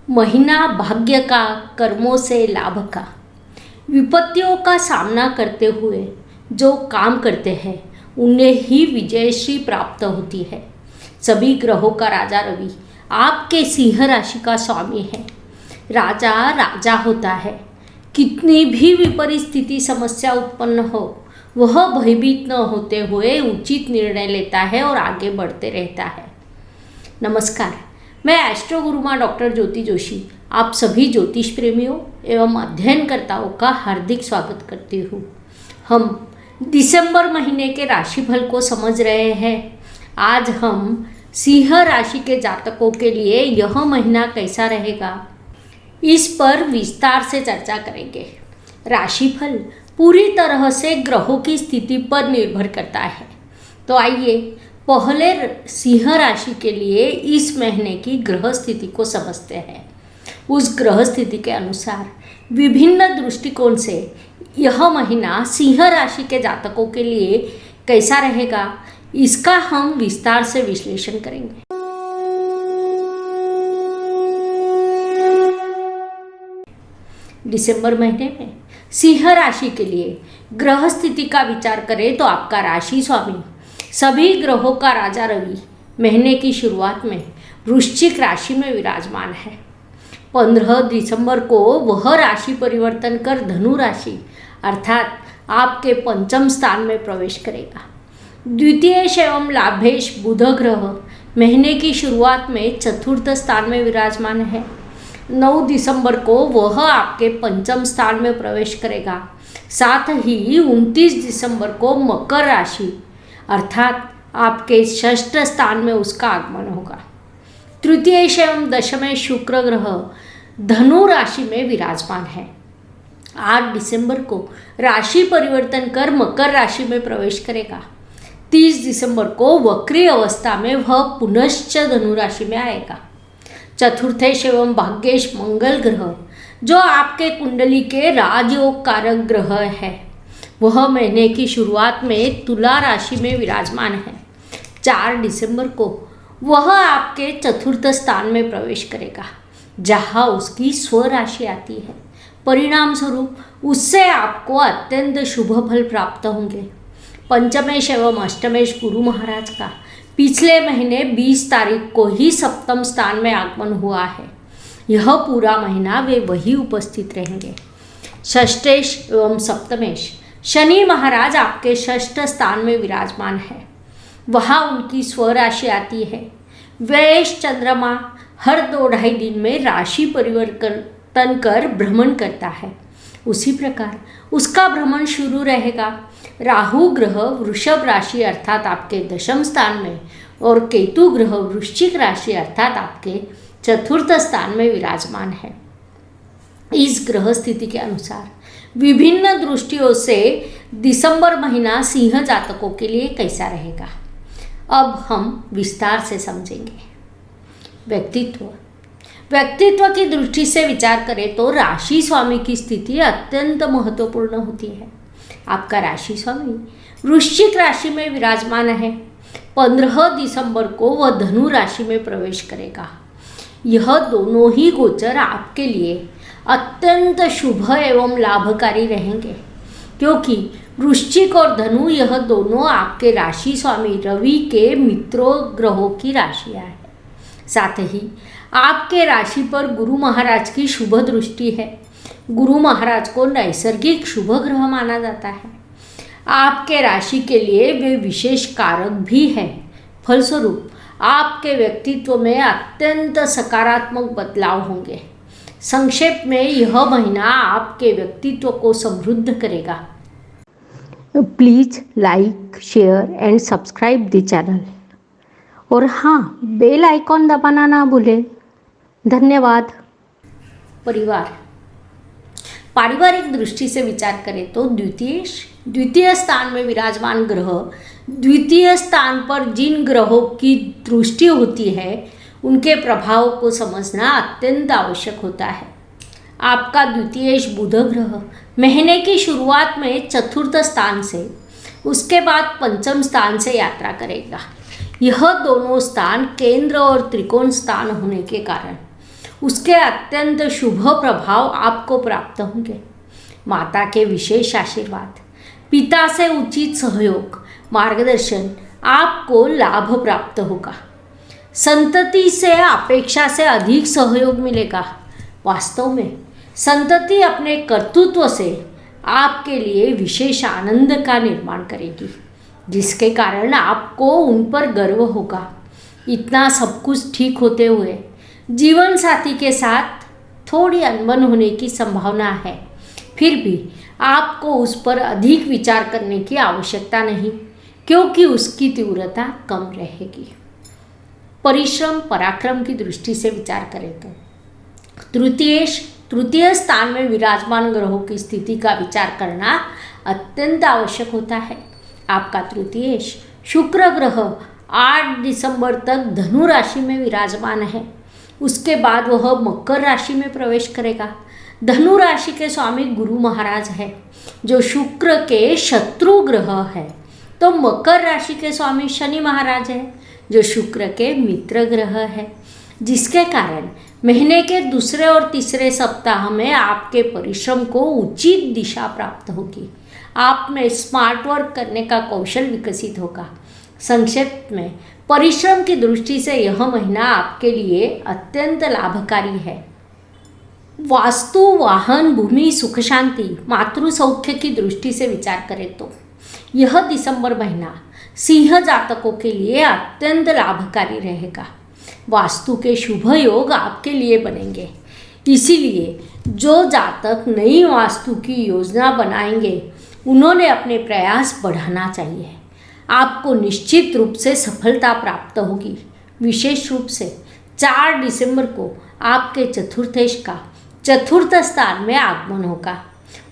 महीना भाग्य का, कर्मों से लाभ का। विपत्तियों का सामना करते हुए जो काम करते हैं उन्हें ही विजयश्री प्राप्त होती है। सभी ग्रहों का राजा रवि आपके सिंह राशि का स्वामी है। राजा राजा होता है। कितनी भी विपरीत स्थिति समस्या उत्पन्न हो, वह भयभीत न होते हुए उचित निर्णय लेता है और आगे बढ़ते रहता है। नमस्कार, मैं एस्ट्रो गुरुमा डॉक्टर ज्योति जोशी आप सभी ज्योतिष प्रेमियों एवं अध्ययनकर्ताओं का हार्दिक स्वागत करती हूँ। हम दिसंबर महीने के राशिफल को समझ रहे हैं। आज हम सिंह राशि के जातकों के लिए यह महीना कैसा रहेगा, इस पर विस्तार से चर्चा करेंगे। राशिफल पूरी तरह से ग्रहों की स्थिति पर निर्भर करता है। तो आइए पहले सिंह राशि के लिए इस महीने की ग्रह स्थिति को समझते हैं। उस ग्रह स्थिति के अनुसार विभिन्न दृष्टिकोण से यह महीना सिंह राशि के जातकों के लिए कैसा रहेगा, इसका हम विस्तार से विश्लेषण करेंगे। दिसंबर महीने में सिंह राशि के लिए ग्रह स्थिति का विचार करें तो आपका राशि स्वामी सभी ग्रहों का राजा रवि महीने की शुरुआत में वृश्चिक राशि में विराजमान है। 15 दिसंबर को वह राशि परिवर्तन कर धनु राशि अर्थात आपके पंचम स्थान में प्रवेश करेगा। द्वितीयेश एवं लाभेश बुध ग्रह महीने की शुरुआत में चतुर्थ स्थान में विराजमान है। 9 दिसंबर को वह आपके पंचम स्थान में प्रवेश करेगा। साथ ही 29 दिसंबर को मकर राशि अर्थात आपके षष्ठ स्थान में उसका आगमन होगा। तृतीयेश एवं दशमेश शुक्र ग्रह धनु राशि में विराजमान है। 8 दिसंबर को राशि परिवर्तन कर मकर राशि में प्रवेश करेगा। 30 दिसंबर को वक्री अवस्था में वह पुनश्च धनु राशि में आएगा। चतुर्थेश एवं भाग्येश मंगल ग्रह जो आपके कुंडली के राजयोग कारक ग्रह है, वह महीने की शुरुआत में तुला राशि में विराजमान है। 4 दिसंबर को वह आपके चतुर्थ स्थान में प्रवेश करेगा, जहां उसकी स्वराशि आती है। परिणाम स्वरूप उससे आपको अत्यंत शुभ फल प्राप्त होंगे। पंचमेश एवं अष्टमेश गुरु महाराज का पिछले महीने 20 तारीख को ही सप्तम स्थान में आगमन हुआ है। यह पूरा महीना वे वही उपस्थित रहेंगे। षष्ठेश एवं सप्तमेश शनि महाराज आपके षष्ठ स्थान में विराजमान है। वहाँ उनकी स्वराशि आती है। व्ययेश चंद्रमा हर 2-2.5 दिन में राशि परिवर्तन कर भ्रमण करता है। उसी प्रकार उसका भ्रमण शुरू रहेगा। राहु ग्रह वृषभ राशि अर्थात आपके दशम स्थान में और केतु ग्रह वृश्चिक राशि अर्थात आपके चतुर्थ स्थान में विराजमान है। इस ग्रह स्थिति के अनुसार विभिन्न दृष्टियों से दिसंबर महीना सिंह जातकों के लिए कैसा रहेगा, अब हम विस्तार से समझेंगे। व्यक्तित्व की दृष्टि से विचार करें तो राशि स्वामी की स्थिति अत्यंत महत्वपूर्ण होती है। आपका राशि स्वामी वृश्चिक राशि में विराजमान है। 15 दिसंबर को वह धनु राशि में प्रवेश करेगा। यह दोनों ही गोचर आपके लिए अत्यंत शुभ एवं लाभकारी रहेंगे, क्योंकि वृश्चिक और धनु यह दोनों आपके राशि स्वामी रवि के मित्रों ग्रहों की राशियां हैं। साथ ही आपके राशि पर गुरु महाराज की शुभ दृष्टि है। गुरु महाराज को नैसर्गिक शुभ ग्रह माना जाता है। आपके राशि के लिए वे विशेष कारक भी हैं। फलस्वरूप आपके व्यक्तित्व में अत्यंत सकारात्मक बदलाव होंगे। संक्षेप में यह महीना आपके व्यक्तित्व को समृद्ध करेगा। Please like, share and subscribe the channel और हाँ, बेल आइकॉन दबाना ना भूलें। धन्यवाद। पारिवारिक दृष्टि से विचार करें तो द्वितीय स्थान में विराजमान ग्रह द्वितीय स्थान पर जिन ग्रहों की दृष्टि होती है उनके प्रभाव को समझना अत्यंत आवश्यक होता है। आपका द्वितीयेश बुध ग्रह महीने की शुरुआत में चतुर्थ स्थान से उसके बाद पंचम स्थान से यात्रा करेगा। यह दोनों स्थान केंद्र और त्रिकोण स्थान होने के कारण उसके अत्यंत शुभ प्रभाव आपको प्राप्त होंगे। माता के विशेष आशीर्वाद, पिता से उचित सहयोग, मार्गदर्शन, आपको लाभ प्राप्त होगा। संतति से अपेक्षा से अधिक सहयोग मिलेगा। वास्तव में संतति अपने कर्तृत्व से आपके लिए विशेष आनंद का निर्माण करेगी, जिसके कारण आपको उन पर गर्व होगा। इतना सब कुछ ठीक होते हुए जीवन साथी के साथ थोड़ी अनबन होने की संभावना है, फिर भी आपको उस पर अधिक विचार करने की आवश्यकता नहीं, क्योंकि उसकी तीव्रता कम रहेगी। परिश्रम पराक्रम की दृष्टि से विचार करें तो तृतीय स्थान में विराजमान ग्रहों की स्थिति का विचार करना अत्यंत आवश्यक होता है। आपका तृतीयेश शुक्र ग्रह 8 दिसंबर तक धनु राशि में विराजमान है। उसके बाद वह मकर राशि में प्रवेश करेगा। धनु राशि के स्वामी गुरु महाराज है, जो शुक्र के शत्रु ग्रह है। तो मकर राशि के स्वामी शनि महाराज है, जो शुक्र के मित्र ग्रह है, जिसके कारण महीने के दूसरे और तीसरे सप्ताह में आपके परिश्रम को उचित दिशा प्राप्त होगी। आप में स्मार्ट वर्क करने का कौशल विकसित होगा। संक्षेप में परिश्रम की दृष्टि से यह महीना आपके लिए अत्यंत लाभकारी है। वास्तु, वाहन, भूमि, सुख शांति, मातृ सौख्य की दृष्टि से विचार करें तो यह दिसंबर महीना सिंह जातकों के लिए अत्यंत लाभकारी रहेगा। वास्तु के शुभ योग आपके लिए बनेंगे। इसीलिए जो जातक नई वास्तु की योजना बनाएंगे, उन्होंने अपने प्रयास बढ़ाना चाहिए। आपको निश्चित रूप से सफलता प्राप्त होगी। विशेष रूप से 4 दिसंबर को आपके चतुर्थेश का चतुर्थ स्थान में आगमन होगा,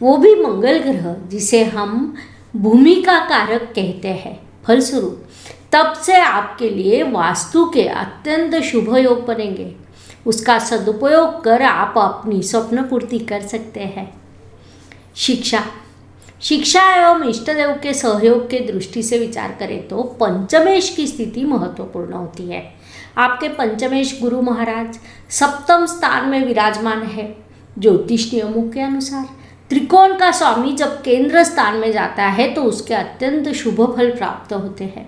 वो भी मंगल ग्रह, जिसे हम भूमि का कारक कहते हैं। फलस्वरूप तब से आपके लिए वास्तु के अत्यंत शुभ योग बनेंगे। उसका सदुपयोग कर आप अपनी स्वप्न पूर्ति कर सकते हैं। शिक्षा एवं इष्टदेव के सहयोग के दृष्टि से विचार करें तो पंचमेश की स्थिति महत्वपूर्ण होती है। आपके पंचमेश गुरु महाराज सप्तम स्थान में विराजमान है। ज्योतिष नियमों के अनुसार त्रिकोण का स्वामी जब केंद्र स्थान में जाता है तो उसके अत्यंत शुभ फल प्राप्त होते हैं।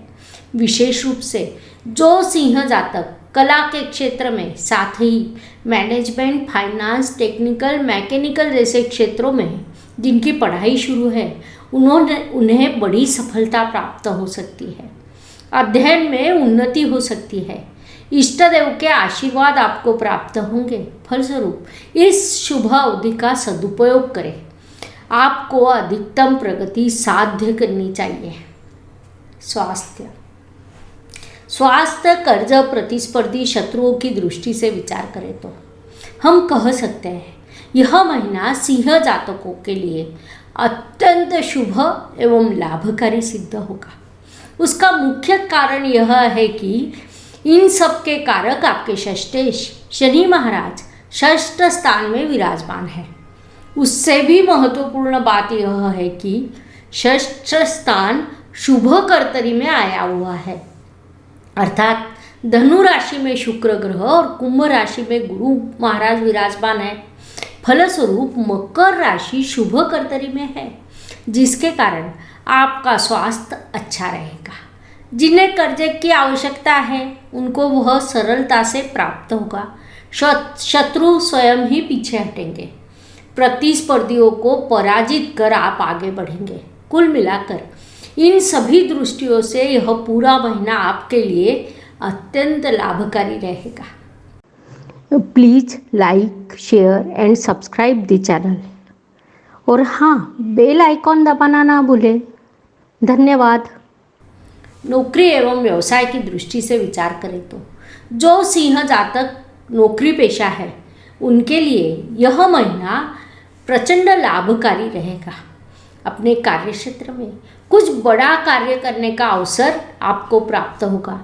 विशेष रूप से जो सिंह जातक कला के क्षेत्र में, साथ ही मैनेजमेंट, फाइनेंस, टेक्निकल, मैकेनिकल जैसे क्षेत्रों में जिनकी पढ़ाई शुरू है, उन्हें बड़ी सफलता प्राप्त हो सकती है। अध्ययन में उन्नति हो सकती है। इष्ट देव के आशीर्वाद आपको प्राप्त होंगे। फलस्वरूप इस शुभ अवधि का सदुपयोग करें। आपको अधिकतम प्रगति साध्य करनी चाहिए। स्वास्थ्य, कर्ज, प्रतिस्पर्धी शत्रुओं की दृष्टि से विचार करें तो हम कह सकते हैं यह महीना सिंह जातकों के लिए अत्यंत शुभ एवं लाभकारी सिद्ध होगा। उसका मुख्य कारण यह है कि इन सब के कारक आपके षष्ठेश शनि महाराज षष्ठ स्थान में विराजमान है। उससे भी महत्वपूर्ण बात यह है कि षष्ठ स्थान शुभ कर्तरी में आया हुआ है, अर्थात धनु राशि में शुक्र ग्रह और कुंभ राशि में गुरु महाराज विराजमान है। फलस्वरूप मकर राशि शुभ कर्तरी में है, जिसके कारण आपका स्वास्थ्य अच्छा रहेगा। जिन्हें कर्जे की आवश्यकता है उनको वह सरलता से प्राप्त होगा। शत्रु स्वयं ही पीछे हटेंगे। प्रतिस्पर्धियों को पराजित कर आप आगे बढ़ेंगे। कुल मिलाकर इन सभी दृष्टियों से यह पूरा महीना आपके लिए अत्यंत लाभकारी रहेगा। Please like, share and subscribe the channel, और हाँ, बेल आइकॉन दबाना ना भूलें। धन्यवाद। नौकरी एवं व्यवसाय की दृष्टि से विचार करें तो जो सिंह जातक नौकरी पेशा है, उनके लिए यह महीना प्रचंड लाभकारी रहेगा। अपने कार्यक्षेत्र में कुछ बड़ा कार्य करने का अवसर आपको प्राप्त होगा,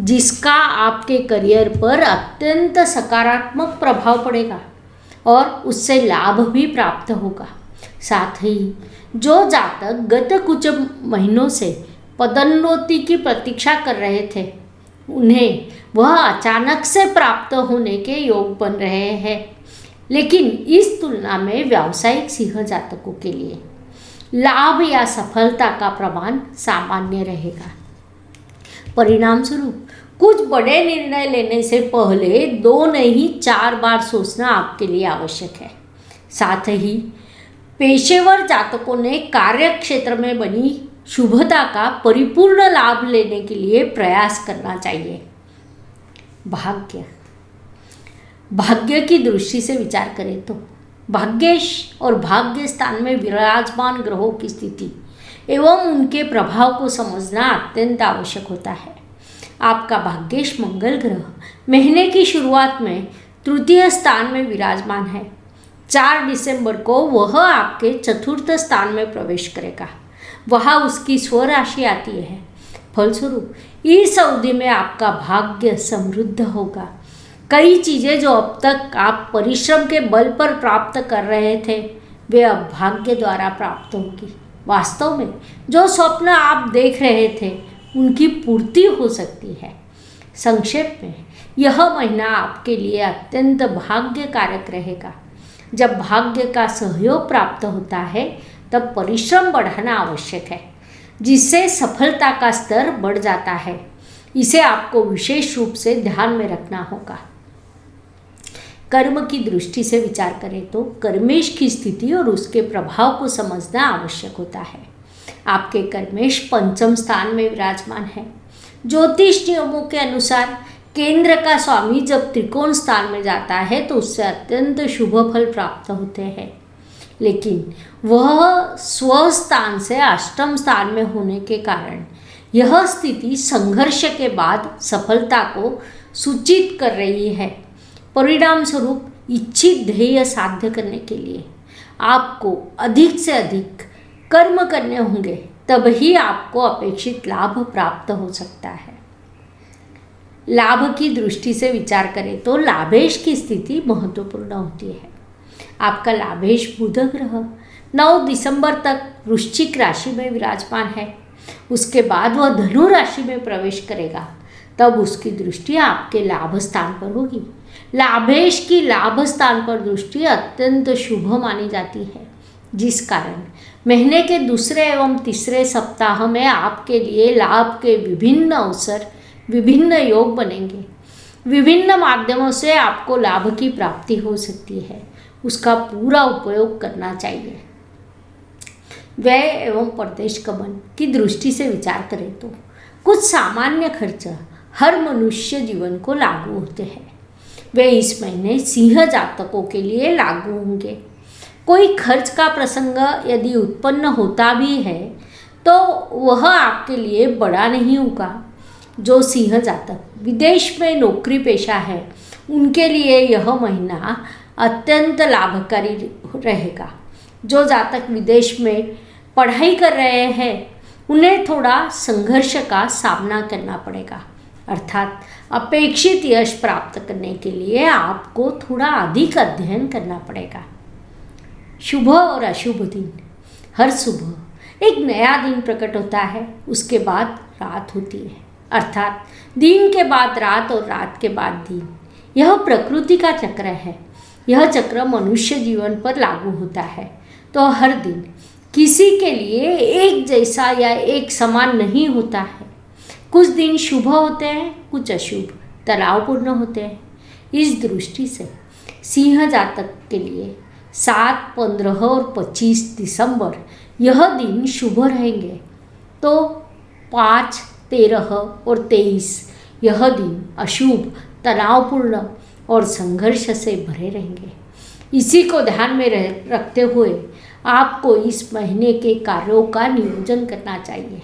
जिसका आपके करियर पर अत्यंत सकारात्मक प्रभाव पड़ेगा और उससे लाभ भी प्राप्त होगा। साथ ही जो जातक गत कुछ महीनों से पदोन्नति की प्रतीक्षा कर रहे थे, उन्हें वह अचानक से प्राप्त होने के योग बन रहे हैं। लेकिन इस तुलना में व्यावसायिक सिंह जातकों के लिए लाभ या सफलता का प्रमाण सामान्य रहेगा। परिणाम स्वरूप कुछ बड़े निर्णय लेने से पहले 2 नहीं 4 बार सोचना आपके लिए आवश्यक है। साथ ही पेशेवर जातकों ने कार्य क्षेत्र में बनी शुभता का परिपूर्ण लाभ लेने के लिए प्रयास करना चाहिए। भाग्य की दृष्टि से विचार करें तो भाग्येश और भाग्य स्थान में विराजमान ग्रहों की स्थिति एवं उनके प्रभाव को समझना अत्यंत आवश्यक होता है। आपका भाग्येश मंगल ग्रह महीने की शुरुआत में तृतीय स्थान में विराजमान है। 4 दिसंबर को वह आपके चतुर्थ स्थान में प्रवेश करेगा। वहाँ उसकी स्वराशि आती है। फलस्वरूप इस अवधि में आपका भाग्य समृद्ध होगा। कई चीज़ें जो अब तक आप परिश्रम के बल पर प्राप्त कर रहे थे वे अब भाग्य द्वारा प्राप्त होंगी। वास्तव में जो स्वप्न आप देख रहे थे उनकी पूर्ति हो सकती है। संक्षेप में यह महीना आपके लिए अत्यंत भाग्य कारक रहेगा। जब भाग्य का सहयोग प्राप्त होता है तब परिश्रम बढ़ाना आवश्यक है, जिससे सफलता का स्तर बढ़ जाता है। इसे आपको विशेष रूप से ध्यान में रखना होगा। कर्म की दृष्टि से विचार करें तो कर्मेश की स्थिति और उसके प्रभाव को समझना आवश्यक होता है। आपके कर्मेश पंचम स्थान में विराजमान है। ज्योतिष नियमों के अनुसार केंद्र का स्वामी जब त्रिकोण स्थान में जाता है तो उससे अत्यंत शुभ फल प्राप्त होते हैं। लेकिन वह स्वस्थान से अष्टम स्थान में होने के कारण यह स्थिति संघर्ष के बाद सफलता को सूचित कर रही है। परिणाम स्वरूप इच्छित ध्येय साध्य करने के लिए आपको अधिक से अधिक कर्म करने होंगे, तब ही आपको अपेक्षित लाभ प्राप्त हो सकता है। लाभ की दृष्टि से विचार करें तो लाभेश की स्थिति महत्वपूर्ण होती है। आपका लाभेश बुध ग्रह 9 दिसंबर तक वृश्चिक राशि में विराजमान है। उसके बाद वह धनु राशि में प्रवेश करेगा, तब उसकी दृष्टि आपके लाभ स्थान पर होगी। लाभेश की लाभ स्थान पर दृष्टि अत्यंत शुभ मानी जाती है, जिस कारण महीने के दूसरे एवं तीसरे सप्ताह में आपके लिए लाभ के विभिन्न अवसर, विभिन्न योग बनेंगे। विभिन्न माध्यमों से आपको लाभ की प्राप्ति हो सकती है, उसका पूरा उपयोग करना चाहिए। व्यय एवं परदेश गमन की दृष्टि से विचार करें तो कुछ सामान्य खर्च हर मनुष्य जीवन को लागू होते हैं। वे इस महीने सिंह जातकों के लिए लागू होंगे। कोई खर्च का प्रसंग यदि उत्पन्न होता भी है तो वह आपके लिए बड़ा नहीं होगा। जो सिंह जातक विदेश में नौकरी पेशा है उनके लिए यह महीना अत्यंत लाभकारी रहेगा। जो जातक विदेश में पढ़ाई कर रहे हैं उन्हें थोड़ा संघर्ष का सामना करना पड़ेगा, अर्थात अपेक्षित यश प्राप्त करने के लिए आपको थोड़ा अधिक अध्ययन करना पड़ेगा। शुभ और अशुभ दिन। हर सुबह एक नया दिन प्रकट होता है, उसके बाद रात होती है, अर्थात दिन के बाद रात और रात के बाद दिन। यह प्रकृति का चक्र है। यह चक्र मनुष्य जीवन पर लागू होता है। तो हर दिन किसी के लिए एक जैसा या एक समान नहीं होता है। कुछ दिन शुभ होते हैं, कुछ अशुभ तनावपूर्ण होते हैं। इस दृष्टि से सिंह जातक के लिए 7, 15 और 25 दिसंबर यह दिन शुभ रहेंगे। तो 5, 13 और 23 यह दिन अशुभ, तनावपूर्ण और संघर्ष से भरे रहेंगे। इसी को ध्यान में रखते हुए आपको इस महीने के कार्यों का नियोजन करना चाहिए।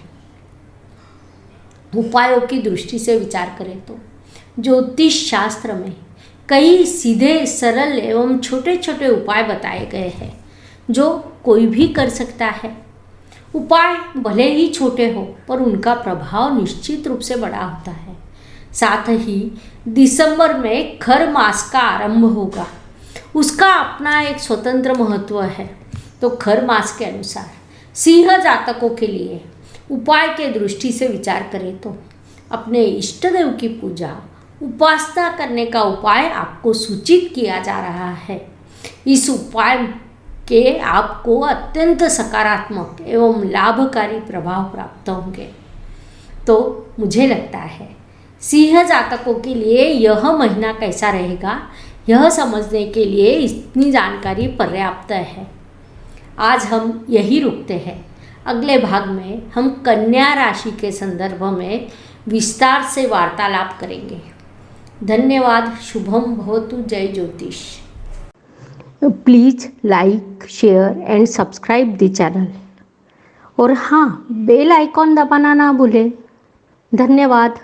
उपायों की दृष्टि से विचार करें तो ज्योतिष शास्त्र में कई सीधे, सरल एवं छोटे छोटे उपाय बताए गए हैं जो कोई भी कर सकता है। उपाय भले ही छोटे हो पर उनका प्रभाव निश्चित रूप से बड़ा होता है। साथ ही दिसंबर में खर मास का आरंभ होगा, उसका अपना एक स्वतंत्र महत्व है। तो खर मास के अनुसार सिंह जातकों के लिए उपाय के दृष्टि से विचार करें तो अपने इष्ट देव की पूजा उपासना करने का उपाय आपको सूचित किया जा रहा है। इस उपाय के आपको अत्यंत सकारात्मक एवं लाभकारी प्रभाव प्राप्त होंगे। तो मुझे लगता है सिंह जातकों के लिए यह महीना कैसा रहेगा, यह समझने के लिए इतनी जानकारी पर्याप्त है। आज हम यही रुकते हैं। अगले भाग में हम कन्या राशि के संदर्भ में विस्तार से वार्तालाप करेंगे। धन्यवाद। शुभम भवतु। जय ज्योतिष। Please like, share and subscribe the channel. और हाँ, बेल आइकॉन दबाना ना भूलें। धन्यवाद।